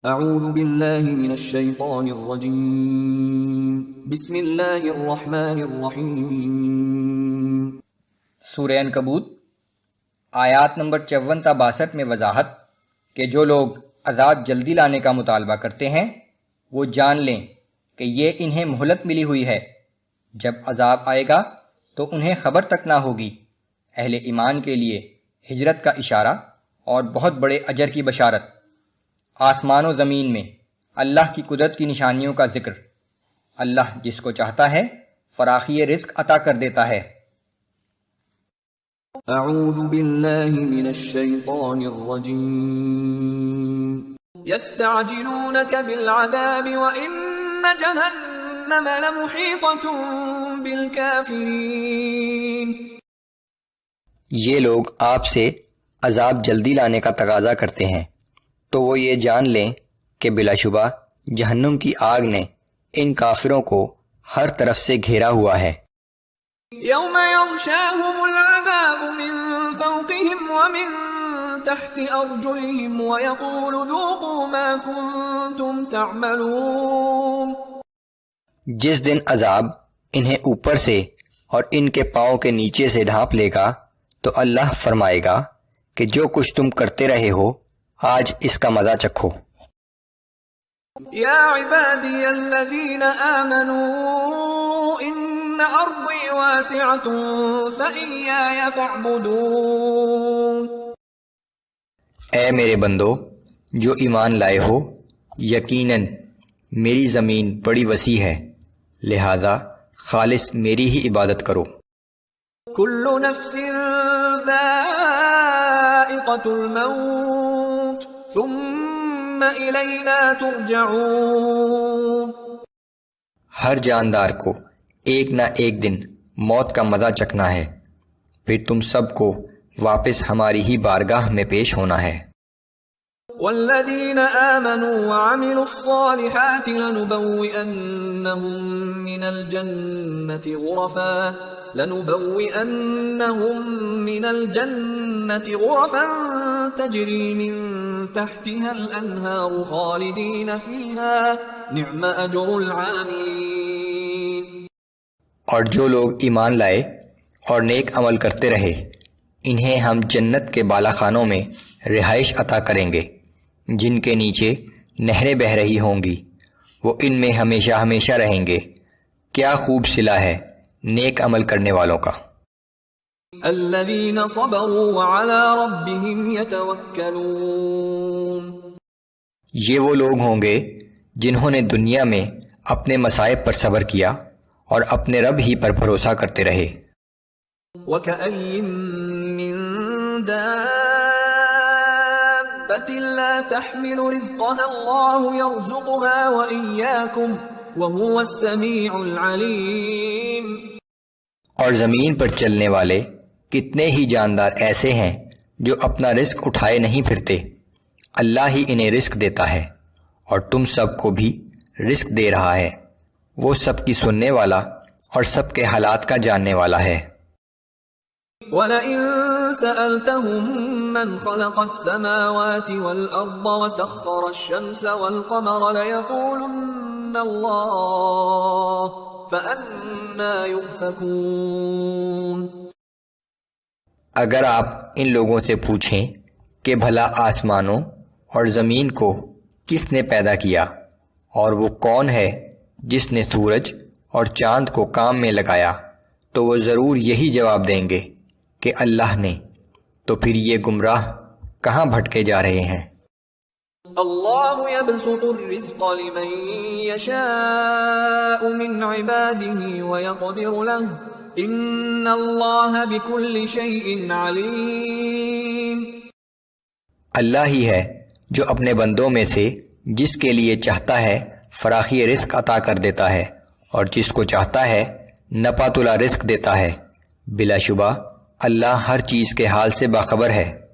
اعوذ باللہ من الشیطان الرجیم بسم اللہ الرحمن الرحیم۔ سورہ عنکبوت آیات نمبر 54 تا 62 میں وضاحت کہ جو لوگ عذاب جلدی لانے کا مطالبہ کرتے ہیں وہ جان لیں کہ یہ انہیں مہلت ملی ہوئی ہے، جب عذاب آئے گا تو انہیں خبر تک نہ ہوگی۔ اہل ایمان کے لیے ہجرت کا اشارہ اور بہت بڑے اجر کی بشارت۔ آسمان و زمین میں اللہ کی قدرت کی نشانیوں کا ذکر۔ اللہ جس کو چاہتا ہے فراخی رزق عطا کر دیتا ہے۔ اعوذ باللہ من الشیطان الرجیم۔ یستعجلونک بالعذاب وان جہنم لمحیطۃ بالکافرین۔ یہ لوگ آپ سے عذاب جلدی لانے کا تقاضا کرتے ہیں تو وہ یہ جان لیں کہ بلا شبہ جہنم کی آگ نے ان کافروں کو ہر طرف سے گھیرا ہوا ہے۔ یوم یغشاہم العذاب من فوقہم ومن تحت ارجلہم ویقول ذوقوا ما کنتم تعملون۔ جس دن عذاب انہیں اوپر سے اور ان کے پاؤں کے نیچے سے ڈھانپ لے گا تو اللہ فرمائے گا کہ جو کچھ تم کرتے رہے ہو آج اس کا مزہ چکھو۔ یا عبادی الذین آمنوا ان ارضی واسعۃ فإیایا فاعبدون۔ اے میرے بندو جو ایمان لائے ہو، یقیناً میری زمین بڑی وسیع ہے، لہذا خالص میری ہی عبادت کرو۔ کل نفس ذائقۃ الموت ثم الینا ترجعون۔ ہر جاندار کو ایک نہ ایک دن موت کا مزہ چکھنا ہے، پھر تم سب کو واپس ہماری ہی بارگاہ میں پیش ہونا ہے۔ والذین آمنوا وعملوا الصالحات لنبوئنہم من الجنة غرفا تجری من تحتها الانہار خالدین فیہا نعم اجر العاملین۔ اور جو لوگ ایمان لائے اور نیک عمل کرتے رہے انہیں ہم جنت کے بالا خانوں میں رہائش عطا کریں گے جن کے نیچے نہریں بہہ رہی ہوں گی، وہ ان میں ہمیشہ ہمیشہ رہیں گے۔ کیا خوب صلہ ہے نیک عمل کرنے والوں کا۔ الذین صبروا وعلی ربہم یتوکلون۔ یہ وہ لوگ ہوں گے جنہوں نے دنیا میں اپنے مصائب پر صبر کیا اور اپنے رب ہی پر بھروسہ کرتے رہے۔ وَكَأَيٍّ مِّن دَابَّةٍ لَّا تَحْمِلُ رِزْقَهَا اللَّهُ يَرْزُقُهَا وَإِيَّاكُمْ وَهُوَ السَّمِيعُ الْعَلِيمُ۔ اور زمین پر چلنے والے کتنے ہی جاندار ایسے ہیں جو اپنا رزق اٹھائے نہیں پھرتے، اللہ ہی انہیں رزق دیتا ہے اور تم سب کو بھی رزق دے رہا ہے، وہ سب کی سننے والا اور سب کے حالات کا جاننے والا ہے۔ وَلَئِن سَأَلْتَهُم مَّنْ خَلَقَ السَّمَاوَاتِ وَالْأَرْضَ وَسَخَّرَ الشَّمْسَ وَالْقَمَرَ لَيَقُولُنَّ اللَّهُ فَأَنَّىٰ يُؤْفَكُونَ۔ اگر آپ ان لوگوں سے پوچھیں کہ بھلا آسمانوں اور زمین کو کس نے پیدا کیا اور وہ کون ہے جس نے سورج اور چاند کو کام میں لگایا، تو وہ ضرور یہی جواب دیں گے کہ اللہ نے، تو پھر یہ گمراہ کہاں بھٹکے جا رہے ہیں۔ اللہ یبسط الرزق لمن یشاء من عباده ویقدر له ان اللہ بکل شیء علیم۔ اللہ ہی ہے جو اپنے بندوں میں سے جس کے لیے چاہتا ہے فراخی رزق عطا کر دیتا ہے اور جس کو چاہتا ہے نپا تلا رزق دیتا ہے، بلا شبہ اللہ ہر چیز کے حال سے باخبر ہے۔